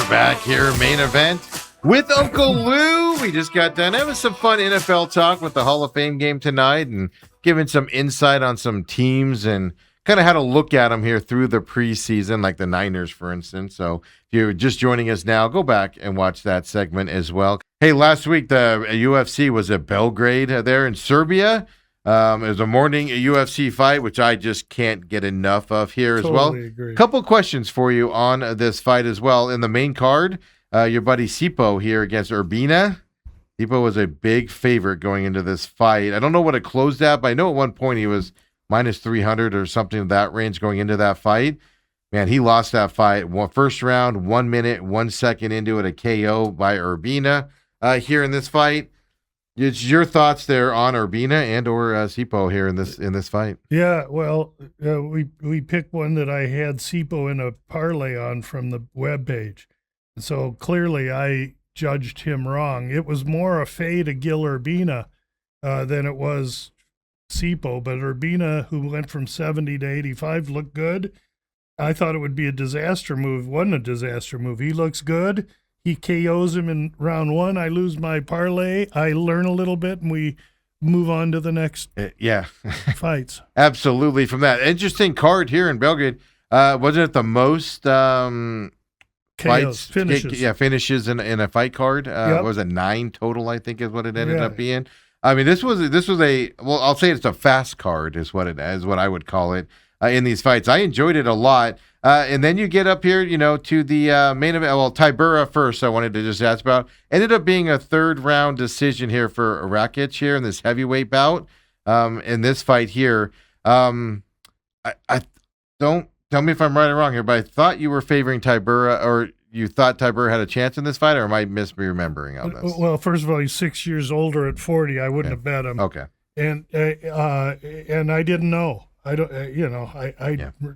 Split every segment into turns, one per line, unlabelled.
back here, main event with Uncle Lou. We just got done having some fun NFL talk with the Hall of Fame game tonight and giving some insight on some teams and kind of how to look at them here through the preseason, like the Niners, for instance. So if you're just joining us now, go back and watch that segment as well. Hey, last week the UFC was at Belgrade there in Serbia. It was a morning UFC fight, which I just can't get enough of here as well.
Agree.
Couple questions for you on this fight as well. In the main card, your buddy Sipo here against Urbina. Sipo was a big favorite going into this fight. I don't know what it closed at, but I know at one point he was minus 300 or something of that range going into that fight. Man, he lost that fight. First round, 1 minute, 1 second into it, a KO by Urbina here in this fight. It's your thoughts there on Urbina and or Sipo here in this fight.
Yeah, well, we picked one that I had Sipo in a parlay on from the webpage. So clearly I judged him wrong. It was more a fade of Gil Urbina than it was Sipo, but Urbina, who went from 70 to 85, looked good. I thought it would be a disaster move. Wasn't a disaster move. He looks good. He KOs him in round one. I lose my parlay. I learn a little bit, and we move on to the next fights.
Absolutely. From that interesting card here in Belgrade, wasn't it the most fights, finishes in a fight card? Yep. Was it 9 total? I think is what it ended up being. I mean, this was a I'll say it's a fast card is what I would call it in these fights. I enjoyed it a lot. And then you get up here, to the main event. Well, Tybura first, I wanted to just ask about. Ended up being a third-round decision here for Rakic here in this heavyweight bout. In this fight here, I don't tell me if I'm right or wrong here, but I thought you were favoring Tybura, or you thought Tybura had a chance in this fight, or am I misremembering on this?
Well, first of all, he's 6 years older at 40. I wouldn't have bet him.
Okay.
And I didn't know. I don't,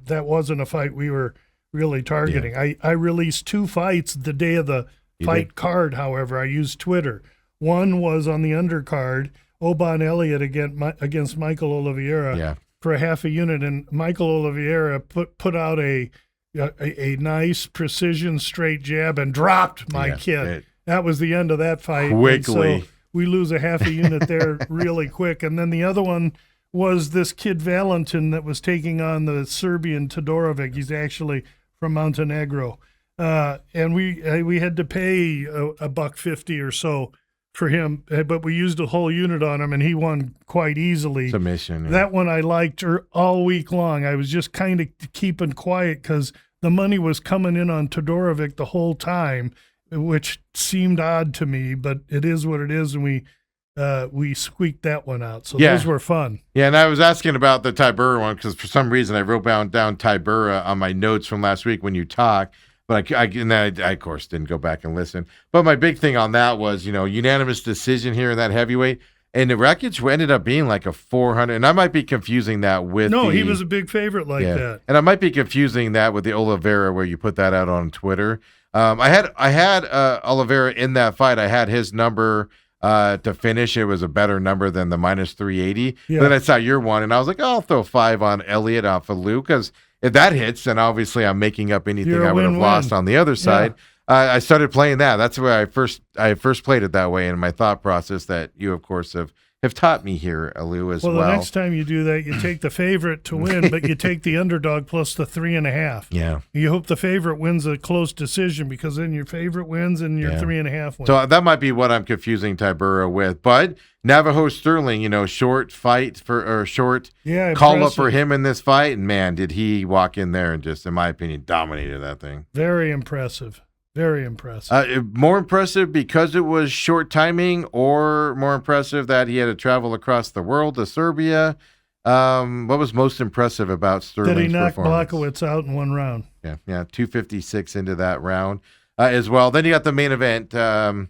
that wasn't a fight we were really targeting. Yeah. I released 2 fights the day of the fight card. However, I used Twitter. One was on the undercard, Oban Elliott against Michael Oliveira for a half a unit, and Michael Oliveira put out a nice precision straight jab and dropped my kid. That was the end of that fight.
Quickly,
so we lose a half a unit there really quick, and then the other one was this kid Valentin that was taking on the Serbian Todorovic. He's actually from Montenegro. And we had to pay $150 or so for him, but we used a whole unit on him, and he won quite easily.
Submission. Yeah.
That one I liked all week long. I was just kind of keeping quiet because the money was coming in on Todorovic the whole time, which seemed odd to me, but it is what it is, and we squeaked that one out. So those were fun.
Yeah, and I was asking about the Tybura one because for some reason I wrote down Tybura on my notes from last week when you talked, but I of course didn't go back and listen. But my big thing on that was, unanimous decision here in that heavyweight. And the Rakic ended up being like a 400, and I might be confusing that with
he was a big favorite that.
And I might be confusing that with the Oliveira where you put that out on Twitter. I had Oliveira in that fight. I had his number to finish. It was a better number than the minus 380. Yeah. Then I saw your one, and I was like, I'll throw 5 on Elliott off of Lou, because if that hits, then obviously I'm making up anything I would have lost on the other side. I started playing that. That's where I first played it that way in my thought process that you, of course, have taught me here, Lou, as well.
Well, the next time you do that, you take the favorite to win, but you take the underdog plus the 3.5.
Yeah.
You hope the favorite wins a close decision, because then your favorite wins and your 3.5 wins.
So that might be what I'm confusing Tybura with. But Navajo Sterling, short fight short call up for him in this fight. And man, did he walk in there and just, in my opinion, dominated that thing.
Very impressive. Very impressive.
More impressive because it was short timing, or more impressive that he had to travel across the world to Serbia? What was most impressive about Sterling's performance?
That he knocked Blachowicz out in one round.
Yeah, 256 into that round as well. Then you got the main event.
No,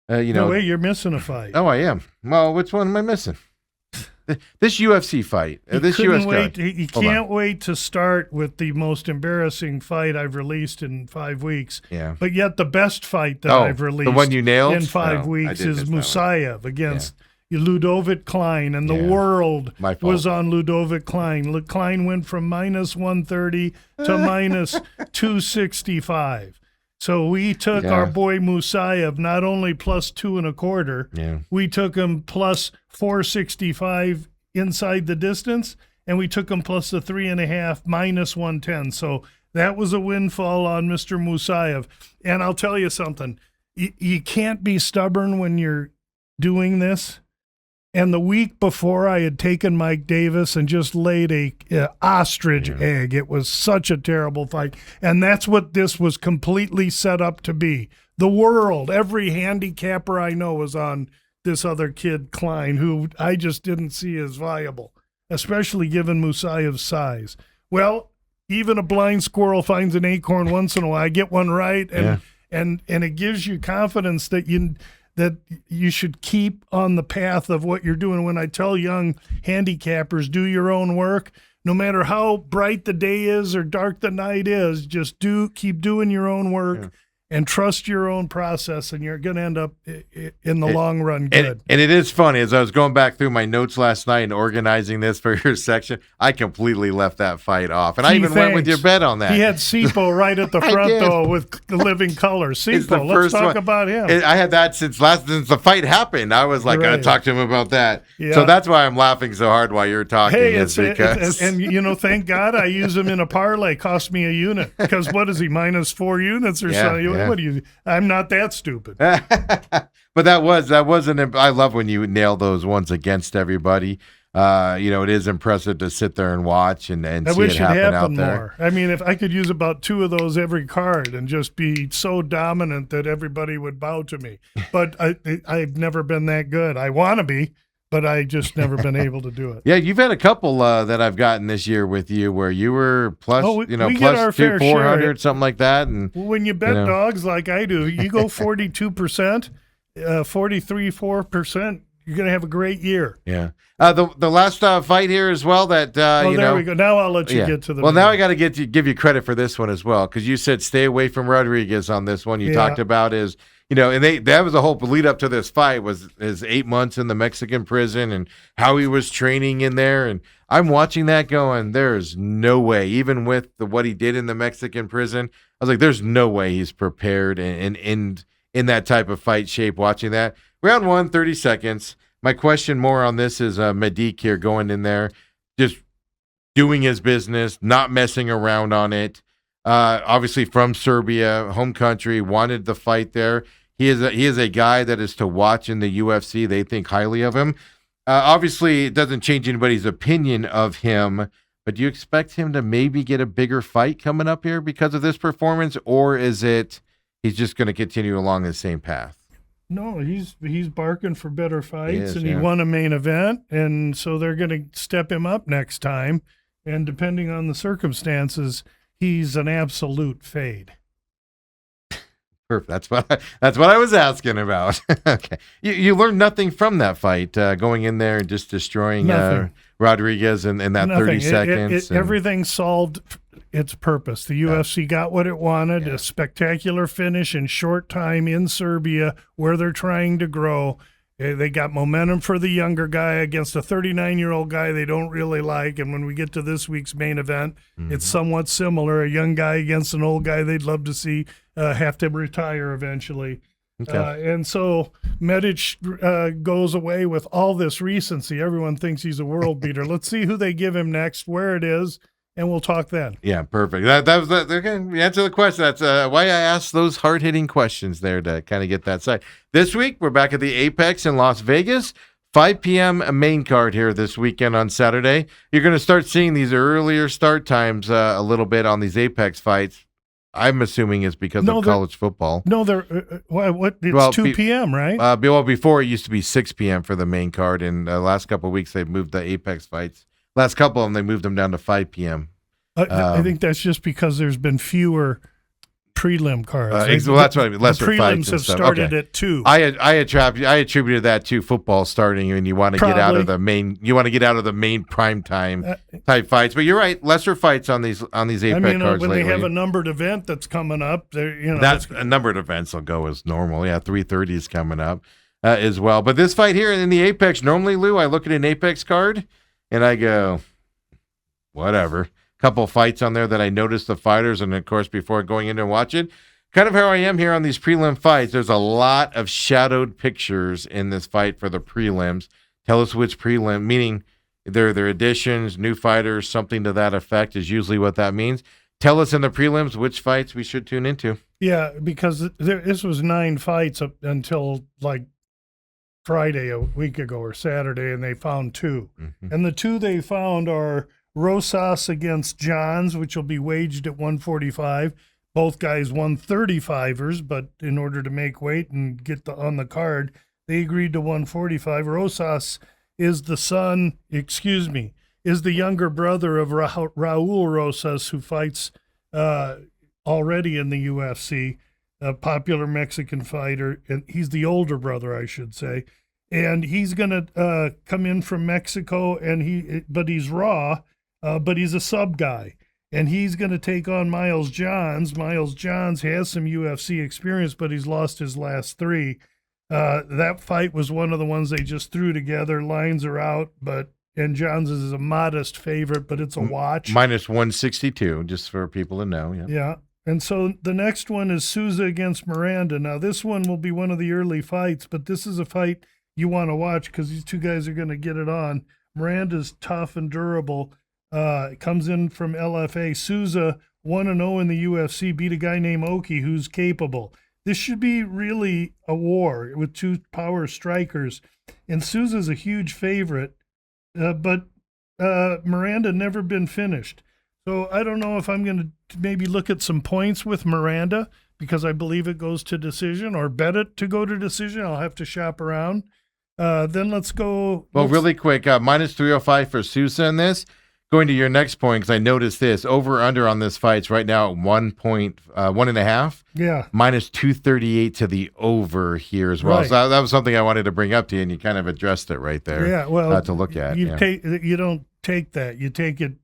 wait, you're missing a fight.
Oh, I am. Well, which one am I missing? This UFC fight.
He can't wait to start with the most embarrassing fight I've released in 5 weeks.
Yeah.
But yet the best fight that I've released,
the one you nailed
in 5 weeks, is Musayev against Ludovic Klein, and the world was on Ludovic Klein. Klein went from minus 130 to minus 265. So we took our boy Musayev not only plus 2.25, we took him plus 465 inside the distance, and we took him plus the 3.5 minus 110. So that was a windfall on Mr. Musayev. And I'll tell you something, you can't be stubborn when you're doing this. And the week before, I had taken Mike Davis and just laid a ostrich egg. It was such a terrible fight. And that's what this was completely set up to be. The world, every handicapper I know was on this other kid, Klein, who I just didn't see as viable, especially given Musayev's size. Well, even a blind squirrel finds an acorn once in a while. I get one right, and it gives you confidence that you should keep on the path of what you're doing. When I tell young handicappers, do your own work, no matter how bright the day is or dark the night is, just keep doing your own work and trust your own process, and you're going to end up in the long run good.
And it is funny, as I was going back through my notes last night and organizing this for your section, I completely left that fight off. And I even went with your bet on that.
He had Sipo right at the front, though, with the living colors. Sipo, let's talk about him.
I had that since the fight happened. I was like, I'll talk to him about that. Yeah. So that's why I'm laughing so hard while you're talking.
Hey, thank God I use him in a parlay. Cost me a unit. Because what is he, minus 4 units or something? What do you? I'm not that stupid.
But that wasn't. I love when you nail those ones against everybody. It is impressive to sit there and watch and see it happen out there.
More. I mean, if I could use about 2 of those every card and just be so dominant that everybody would bow to me. But I've never been that good. I want to be, but I just never been able to do it.
Yeah, you've had a couple that I've gotten this year with you where you were plus, plus 400, something like that. And
when you bet dogs like I do, you go 42%, 43.4%. You're going to have a great year.
Yeah. The last fight here as well that,
there we go. Now I'll let you get to the
Well, now I got to give you credit for this one as well, because you said stay away from Rodriguez on this one. You talked about and that was the whole lead up to this fight was his 8 months in the Mexican prison and how he was training in there. And I'm watching that going, there's no way, even with what he did in the Mexican prison, I was like, there's no way he's prepared and in that type of fight shape watching that. Round 1, 30 seconds. My question more on this is Medic here going in there, just doing his business, not messing around on it. Obviously from Serbia, home country, wanted the fight there. He is a guy that is to watch in the UFC. They think highly of him. Obviously, it doesn't change anybody's opinion of him, but do you expect him to maybe get a bigger fight coming up here because of this performance, or is it he's just going to continue along the same path?
No, he's barking for better fights, he won a main event, and so they're going to step him up next time. And depending on the circumstances, he's an absolute fade.
Perfect. That's what I was asking about. Okay, you learned nothing from that fight, going in there and just destroying Rodriguez in that nothing. 30 seconds.
Everything solved its purpose. The UFC got what it wanted, a spectacular finish in short time in Serbia where they're trying to grow. They got momentum for the younger guy against a 39-year-old guy they don't really like. And when we get to this week's main event, it's somewhat similar. A young guy against an old guy they'd love to see have to retire eventually. Okay. And so Medic goes away with all this recency. Everyone thinks he's a world beater. Let's see who they give him next, where it is, and we'll talk then.
Yeah, perfect. That was okay. Answer the question. That's why I asked those hard-hitting questions there to kind of get that side. This week, we're back at the Apex in Las Vegas. 5 p.m. main card here this weekend on Saturday. You're going to start seeing these earlier start times a little bit on these Apex fights. I'm assuming it's because of college football.
No, they're it's 2 p.m., right?
Well, before it used to be 6 p.m. for the main card, and the last couple of weeks they've moved the Apex fights. Last couple of them, they moved them down to 5 p.m.
I think that's just because there's been fewer prelim cards.
That's what I mean. Lesser
prelims
fights
have started at 2.
I attributed that to football starting, and you want to get out of the main. You want to get out of the main prime time type fights. But you're right, lesser fights on these Apex cards
when
lately.
They have a numbered event that's coming up.
That's a numbered events will go as normal. Yeah, 3:30 is coming up as well. But this fight here in the Apex, normally, Lou, I look at an Apex card and I go, whatever. Couple fights on there that I noticed the fighters, and of course, before going in and watch it, kind of how I am here on these prelim fights. There's a lot of shadowed pictures in this fight for the prelims. Tell us which prelim, meaning they're additions, new fighters, something to that effect is usually what that means. Tell us in the prelims which fights we should tune into.
Yeah, because this was 9 fights up until like Friday a week ago or Saturday, and they found 2. Mm-hmm. And the 2 they found are Rosas against Johns, which will be waged at 145. Both guys 135ers, but in order to make weight and get on the card, they agreed to 145. Rosas is the younger brother of Raul Rosas, who fights already in the UFC, a popular Mexican fighter, and he's the older brother, I should say. And he's going to come in from Mexico, but he's raw, but he's a sub guy. And he's going to take on Miles Johns. Miles Johns has some UFC experience, but he's lost his last 3. That fight was one of the ones they just threw together. Lines are out, and Johns is a modest favorite, but it's a watch.
Minus 162, just for people to know. Yeah.
Yeah. And so the next one is Souza against Miranda. Now, this one will be one of the early fights, but this is a fight you want to watch because these 2 guys are going to get it on. Miranda's tough and durable. Comes in from LFA. Souza 1-0 in the UFC, beat a guy named Oki who's capable. This should be really a war with 2 power strikers. And Souza's a huge favorite, but Miranda never been finished. So I don't know if I'm going to maybe look at some points with Miranda because I believe it goes to decision, or bet it to go to decision. I'll have to shop around. Then let's go.
Well, really quick, minus 305 for Souza in this. Going to your next point, because I noticed this over under on this fight's right now at 1.5.
Yeah.
Minus 238 to the over here as well. Right. So that was something I wanted to bring up to you, and you kind of addressed it right there.
Yeah. Well,
to look at.
You don't take that. You take it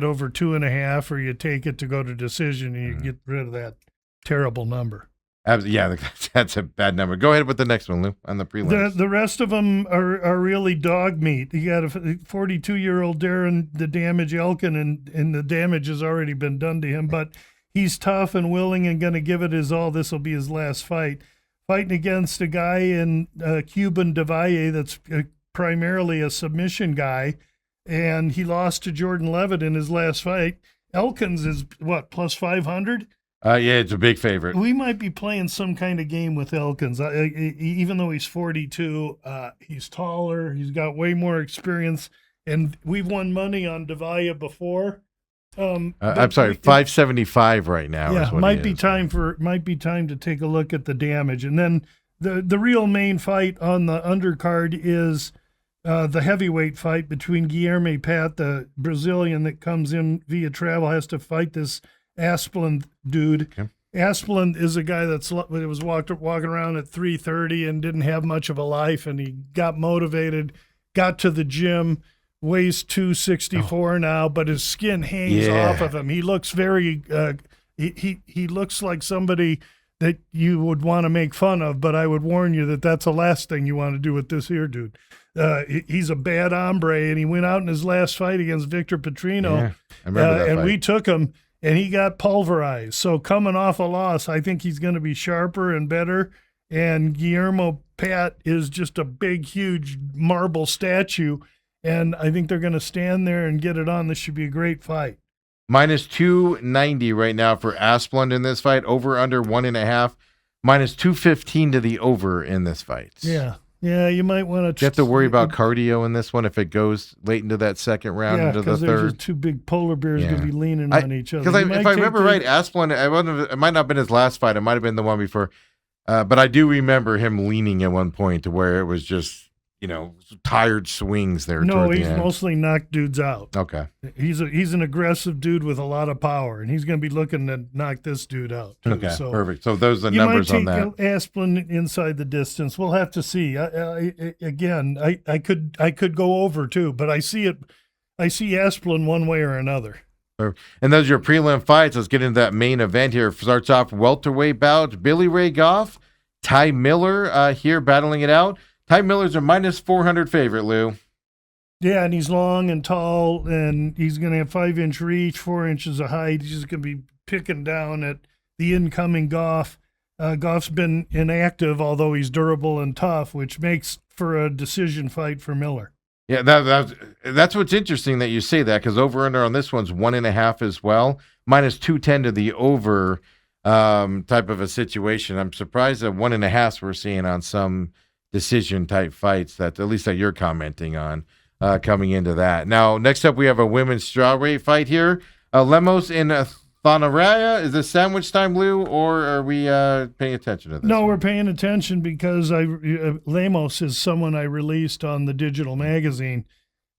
over 2.5, or you take it to go to decision, and you get rid of that terrible number.
Yeah, that's a bad number. Go ahead with the next one, Lou, on the prelims.
The rest of them are really dog meat. You got a 42-year-old Darren the Damage Elkin, and the damage has already been done to him, but he's tough and willing and going to give it his all. This will be his last fight. Fighting against a guy in Cuban Devalle that's primarily a submission guy, and he lost to Jordan Levitt in his last fight. Elkins is, plus 500?
Yeah, it's a big favorite.
We might be playing some kind of game with Elkins. Even though he's 42, he's taller. He's got way more experience, and we've won money on Devalle before.
I'm sorry, 575 right now.
Yeah, might be time to take a look at the damage, and then the real main fight on the undercard is the heavyweight fight between Guilherme Pat, the Brazilian that comes in via travel, has to fight this Asplund dude. Okay. Asplund is a guy that was walking around at 3:30 and didn't have much of a life, and he got motivated, got to the gym, weighs 264 now, but his skin hangs off of him. He looks very he looks like somebody that you would want to make fun of, but I would warn you that that's the last thing you want to do with this here dude. He's a bad hombre, and he went out in his last fight against Victor Petrino.
Yeah, I remember that
and
fight.
We took him, and he got pulverized. So coming off a loss, I think he's going to be sharper and better. And Guillermo Pat is just a big, huge marble statue, and I think they're going to stand there and get it on. This should be a great fight.
Minus 290 right now for Asplund in this fight. Over under 1.5. Minus 215 to the over in this fight.
Yeah. Yeah, you might want to.
You have to worry about cardio in this one if it goes late into that second round, into the third.
Yeah, because 2 big polar bears going to be leaning on each other.
Because if I remember right, Asplund, it might not have been his last fight. It might have been the one before. But I do remember him leaning at one point to where it was just, tired swings there.
No, he's mostly knocked dudes out.
Okay.
He's an aggressive dude with a lot of power, and he's going to be looking to knock this dude out, too.
Okay, so, perfect. So those are the numbers on that.
You might take Asplund inside the distance. We'll have to see. I could go over, too, but I see Asplund one way or another.
And those are your prelim fights. Let's get into that main event here. Starts off welterweight bout. Billy Ray Goff, Ty Miller here battling it out. Ty Miller's a minus 400 favorite, Lou.
Yeah, and he's long and tall, and he's going to have 5-inch reach, 4 inches of height. He's just going to be picking down at the incoming Goff. Goff's been inactive, although he's durable and tough, which makes for a decision fight for Miller.
Yeah, that's what's interesting that you say that, because over-under on this one's 1.5 as well, minus 210 to the over type of a situation. I'm surprised at 1.5 we're seeing on some decision-type fights, that at least that you're commenting on coming into that. Now, next up, we have a women's strawweight fight here. Lemos and Thonaraya. Is this sandwich time, Lou, or are we paying attention to this?
No, we're paying attention because Lemos is someone I released on the digital magazine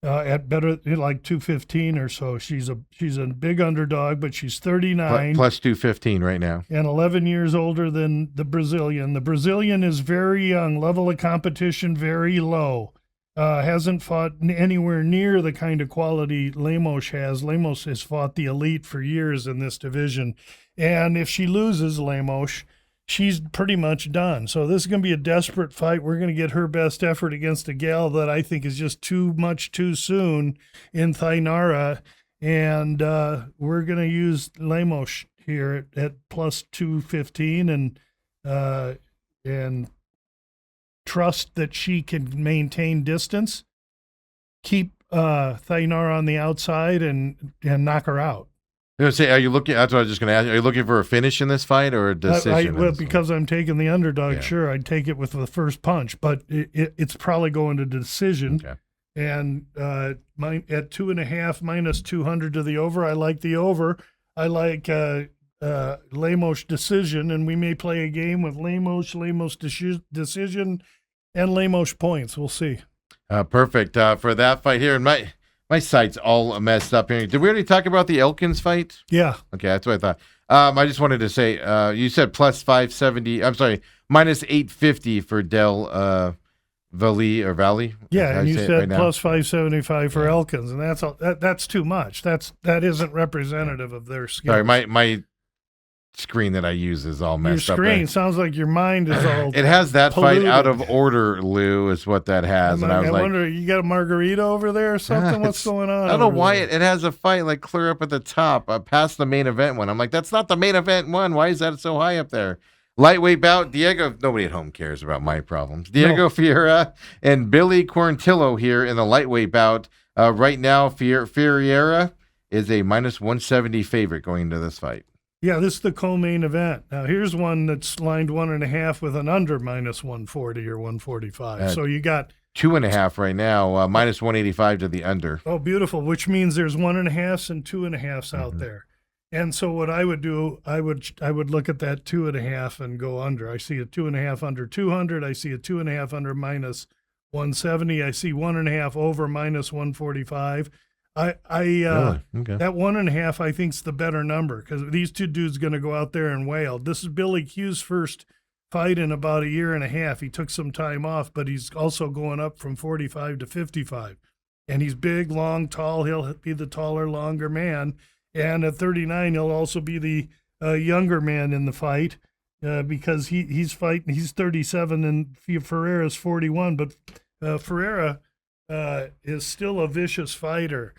at better like 215 or so. She's a big underdog, but she's 39
plus 215 right now,
and 11 years older than the Brazilian. The Brazilian is very young, level of competition very low. Hasn't fought anywhere near the kind of quality Lemos has. Lemos has fought the elite for years in this division. And if she loses Lemos, she's pretty much done. So this is going to be a desperate fight. We're going to get her best effort against a gal that I think is just too much too soon in Thainara. And we're going to use Lemos here at plus 215 and trust that she can maintain distance, keep Thainara on the outside, and knock her out.
I was gonna say, are you looking? That's what I was just going to ask. Are you looking for a finish in this fight or a decision?
Well, because I'm taking the underdog, sure, I'd take it with the first punch, but it's probably going to decision.
Okay.
And at 2.5 minus 200 to the over, I like the over. I like Lemos decision, and we may play a game with Lemos decision, and Lemos points. We'll see.
Perfect for that fight here. And my site's all messed up here. Did we already talk about the Elkins fight?
Yeah.
Okay, that's what I thought. I just wanted to say, you said plus 570. I'm sorry, minus 850 for Del Valle.
Yeah, and you said right plus 575 for Elkins, and that's too much. That isn't representative of their skills.
Sorry, my screen that I use is all messed up.
Your screen sounds like your mind is all
it has that
polluted.
Fight out of order, Lou, is what that has.
I wonder, you got a margarita over there or something? What's going on?
I don't know why it has a fight like clear up at the top, past the main event one. I'm like, that's not the main event one. Why is that so high up there? Lightweight bout, Diego. Nobody at home cares about my problems. Diego Ferreira and Billy Quarantillo here in the lightweight bout. Right now, Ferreira is a minus 170 favorite going into this fight.
Yeah, this is the co-main event. Now, here's one that's lined 1.5 with an under minus 140 or 145. So you got
2.5 right now, minus 185 to the under.
Oh, beautiful, which means there's 1.5s and 2.5s out there. And so what I would do, I would look at that 2.5 and go under. I see a 2.5 under 200. I see a 2.5 under minus 170. I see 1.5 over minus 145. Really? Okay. That 1.5 I think is the better number, because these two dudes going to go out there and wail. This is Billy Q's first fight in about 1.5 years. He took some time off, but he's also going up from 45 to 55, and he's big, long, tall. He'll be the taller, longer man. And at 39, he'll also be the younger man in the fight because he's fighting. He's 37 and Ferreira's 41, but Ferreira is still a vicious fighter.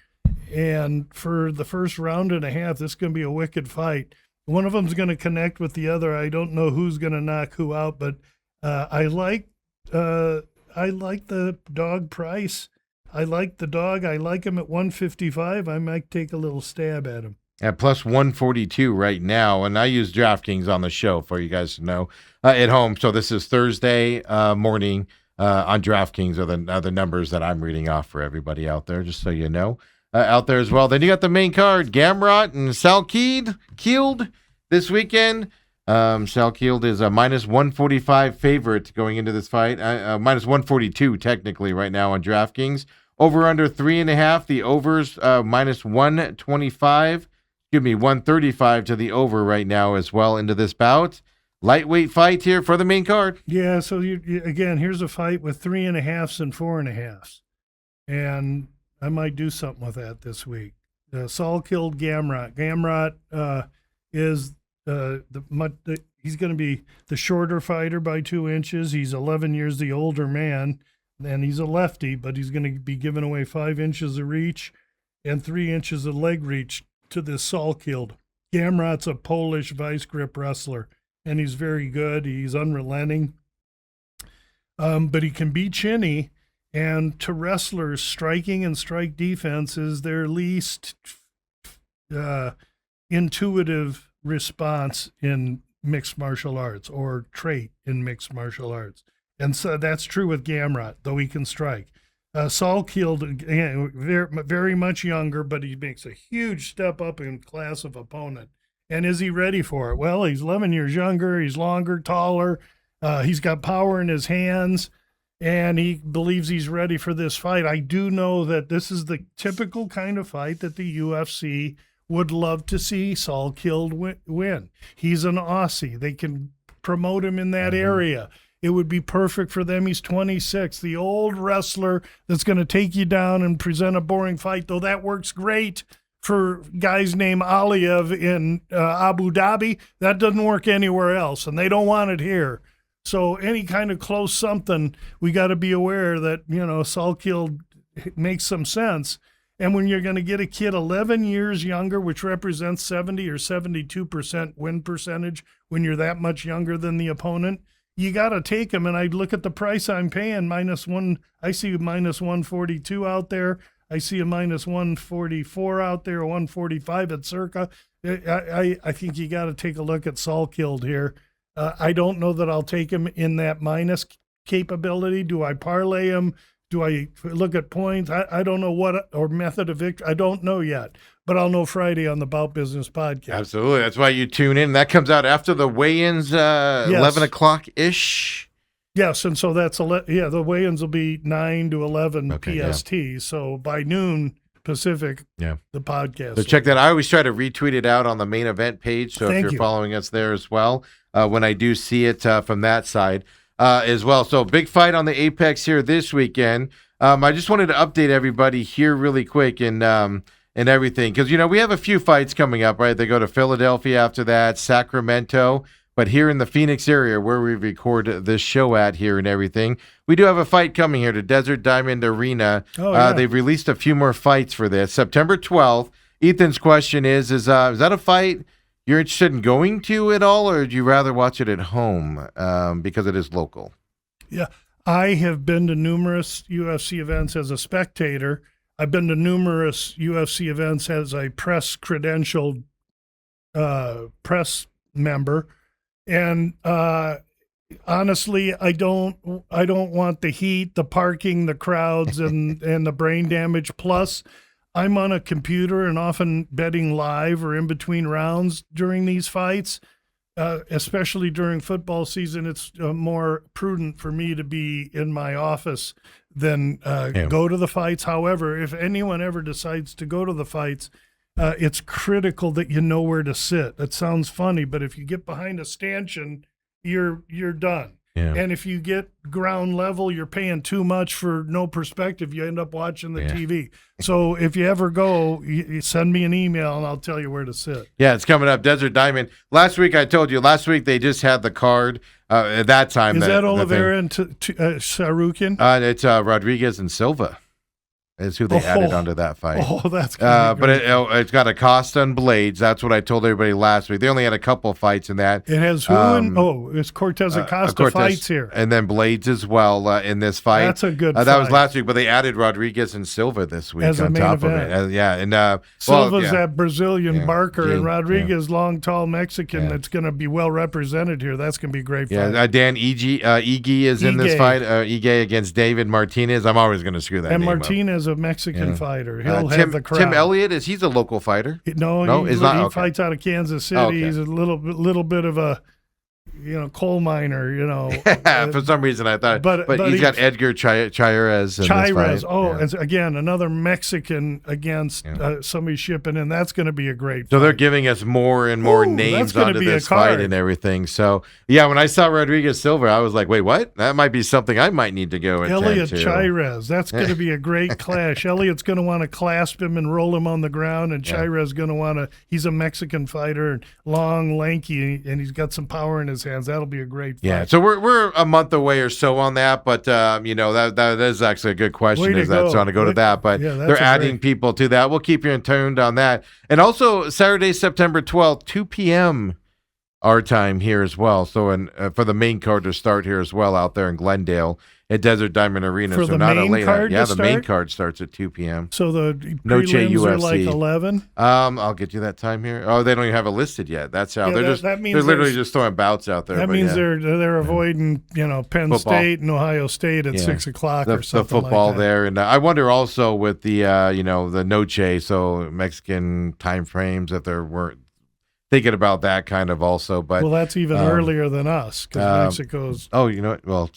And for the first round and a half, this is going to be a wicked fight. One of them's going to connect with the other. I don't know who's going to knock who out, but I like the dog price. I like the dog. I like him at 155. I might take a little stab at him.
At plus 142 right now, and I use DraftKings on the show for you guys to know at home. So this is Thursday morning on DraftKings are the numbers that I'm reading off for everybody out there, just so you know. Out there as well. Then you got the main card, Gamrot and Salkeeld this weekend. Salkeeld is a minus 145 favorite going into this fight. Minus 142 technically right now on DraftKings. Over under 3.5. The overs minus 125. 135 to the over right now as well into this bout. Lightweight fight here for the main card.
Yeah, so again, here's a fight with 3.5s and 4.5s. And I might do something with that this week. Saul killed Gamrot. Gamrot is he's going to be the shorter fighter by 2 inches. He's 11 years the older man, and he's a lefty, but he's going to be giving away 5 inches of reach and 3 inches of leg reach to this Saul killed. Gamrot's a Polish vice grip wrestler, and he's very good. He's unrelenting, but he can be chinny. And to wrestlers, striking and strike defense is their least intuitive response in mixed martial arts, or trait in mixed martial arts. And so that's true with Gamrot, though he can strike. Salkeld, very, very much younger, but he makes a huge step up in class of opponent. And is he ready for it? Well, he's 11 years younger, he's longer, taller, he's got power in his hands, and he believes he's ready for this fight. I do know that this is the typical kind of fight that the UFC would love to see Salkeld win. He's an Aussie. They can promote him in that area. It would be perfect for them. He's 26, the old wrestler that's going to take you down and present a boring fight, though that works great for guys named Aliyev in Abu Dhabi. That doesn't work anywhere else, and they don't want it here. So any kind of close something, we got to be aware that, Salkeld makes some sense. And when you're going to get a kid 11 years younger, which represents 70 or 72% win percentage when you're that much younger than the opponent, you got to take him. And I look at the price I'm paying, -1. I see a -142 out there. I see a -144 out there, 145 at Circa. I think you got to take a look at Salkeld here. I don't know that I'll take him in that minus capability. Do I parlay him? Do I look at points? I don't know what, or method of victory. I don't know yet, but I'll know Friday on the Bout Business podcast.
Absolutely. That's why you tune in. That comes out after the weigh-ins, 11 o'clock-ish.
Yes, and so that's, the weigh-ins will be 9 to 11 PST. Yeah. So by noon Pacific, the podcast.
So check that. I always try to retweet it out on the main event page. So if you're following us there as well, when I do see it from that side. As well. So big fight on the Apex here this weekend. I just wanted to update everybody here really quick and everything, because we have a few fights coming up, right? They go to Philadelphia after that, Sacramento, but here in the Phoenix area where we record this show at here and everything, we do have a fight coming here to Desert Diamond Arena. They've released a few more fights for this. September 12th. Ethan's question is that a fight you're interested in going to at all, or would you rather watch it at home because it is local?
Yeah, I have been to numerous UFC events as a spectator. I've been to numerous UFC events as a press-credentialed press member, and honestly, I don't want the heat, the parking, the crowds, and the brain damage. Plus, I'm on a computer and often betting live or in between rounds during these fights, especially during football season. It's more prudent for me to be in my office than go to the fights. However, if anyone ever decides to go to the fights, it's critical that you know where to sit. It sounds funny, but if you get behind a stanchion, you're done. Yeah. And if you get ground level, you're paying too much for no perspective. You end up watching the TV. So if you ever go, you send me an email and I'll tell you where to sit.
Yeah, it's coming up. Desert Diamond. Last week they just had the card at that time.
Is that Oliveira and Sarukian?
It's Rodriguez and Silva. Is who they added onto that fight.
Oh, that's
good. But it's got Acosta and Blades. That's what I told everybody last week. They only had a couple of fights in that.
It has who? It's Cortez Acosta fights here.
And then Blades as well in this fight.
That's a good fight.
That was last week, but they added Rodriguez and Silva this week
as
on top
event.
of it. And
Silva's that Brazilian Barker, and Rodriguez, long, tall Mexican that's going to be well represented here. That's going to be a great fight.
Yeah, Dan Ige is in this fight. Ige against David Martinez. I'm always going to screw that name up.
Martinez, a Mexican fieder. He'll have the crowd.
Tim Elliott, he's a local fighter?
No, he's not. He fights out of Kansas City. He's a little bit of a coal miner,
For some reason I thought, but he's got Edgar Chairez.
And again, another Mexican against somebody shipping in. That's going to be a great
fight. They're giving us more and more names onto this fight and everything. So, when I saw Rodriguez Silva, I was like, wait, what? That might be something I might need to go and
Elliot Chairez. That's going to be a great clash. Elliot's going to want to clasp him and roll him on the ground, and Chairez going to want to – he's a Mexican fighter, long, lanky, and he's got some power in his his hands. That'll be a great fight.
Yeah, so we're a month away or so on that, but that is actually a good question. Is that going to go to that? But they're adding people to that. We'll keep you in tuned on that. And also Saturday, September 12th, 2 p.m. our time here as well. So for the main card to start here as well out there in Glendale at Desert Diamond Arena.
For
so
the
not
main
a late
card
the main card starts at 2 p.m.
So the
Noche
prelims
UFC
are like 11?
I'll get you that time here. Oh, they don't even have it listed yet. That's how they're literally just throwing bouts out there.
That means they're avoiding, Penn football. State and Ohio State at 6 o'clock or something
the football
like that.
there. And I wonder also with the, the Noche, so Mexican time frames, if there weren't thinking about that kind of also. But
that's even earlier than us because Mexico's.
Oh, you know what?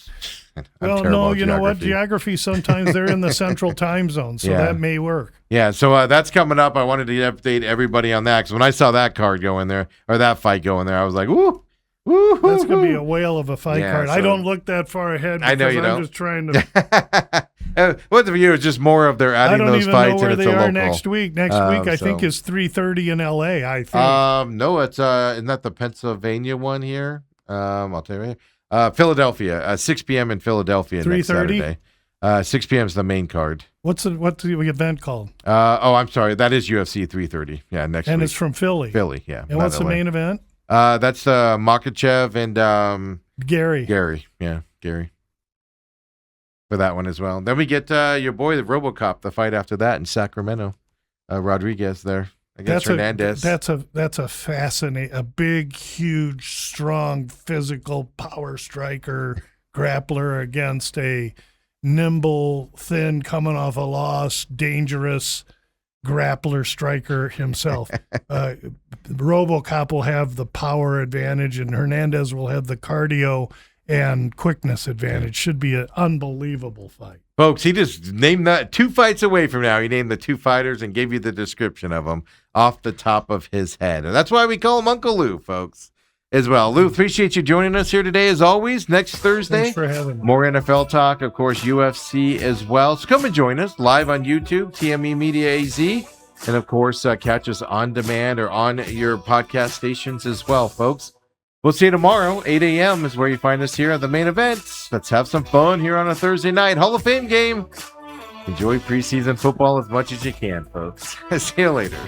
Well,
no, you know what? Geography, sometimes they're in the central time zone, so that may work.
Yeah, so that's coming up. I wanted to update everybody on that because when I saw that card go in there, or that fight go in there, I was like, ooh.
That's going to be a whale of a fight card. So, I don't look that far ahead because
I know you don't.
I'm just trying to.
What for you is just more of they're adding those fights.
I don't even know where
and
they
it's a
are
local.
next week. Next week, I think, is 3:30 in L.A., I think.
No, it's isn't that the Pennsylvania one here? I'll tell you right here. Philadelphia, 6 p.m. in Philadelphia next Saturday. 6 p.m. is the main card.
What's the event called?
I'm sorry. That is UFC 3:30. Yeah, next week.
And it's from Philly.
Philly, yeah.
And what's the main event?
That's Makachev and
Gary.
Yeah, Gary. For that one as well. Then we get your boy, the RoboCop, the fight after that in Sacramento. Rodriguez there. Against Hernandez.
That's a fascinating, a big, huge, strong, physical power striker grappler against a nimble, thin, coming off a loss, dangerous grappler striker himself. RoboCop will have the power advantage, and Hernandez will have the cardio and quickness advantage. Should be an unbelievable fight.
Folks, he just named that 2 fights away from now. He named the 2 fighters and gave you the description of them off the top of his head. And that's why we call him Uncle Lou, folks, as well. Lou, appreciate you joining us here today, as always. Next Thursday,
thanks for having me.
More NFL talk, of course, UFC as well. So come and join us live on YouTube, TME Media AZ. And, of course, catch us on demand or on your podcast stations as well, folks. We'll see you tomorrow. 8 a.m. is where you find us here at the main event. Let's have some fun here on a Thursday night Hall of Fame game. Enjoy preseason football as much as you can, folks. See you later.